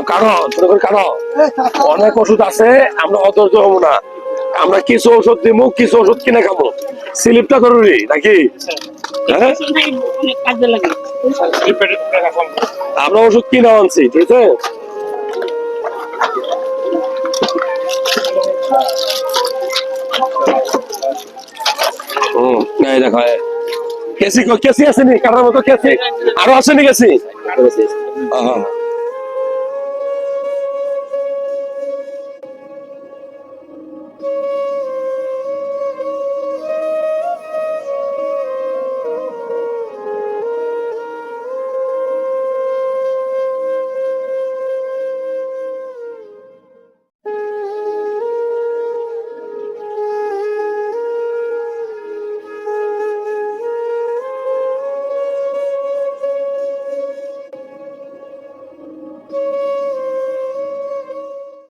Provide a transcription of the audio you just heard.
কারো কারো অনেক ওষুধ আছে, আমরা অধৈর্য হবো না। আমরা কিছু ওষুধ দিব, কিছু ওষুধ কিনে খাবো। স্লিপটা জরুরি নাকি? হ্যাঁ, আমরা ওষুধ কিনে আনছি, ঠিক আছে। এই দেখো কেসি কেসি আসেনি, কাটার মতো কেসি আরো আসেনি কেসি।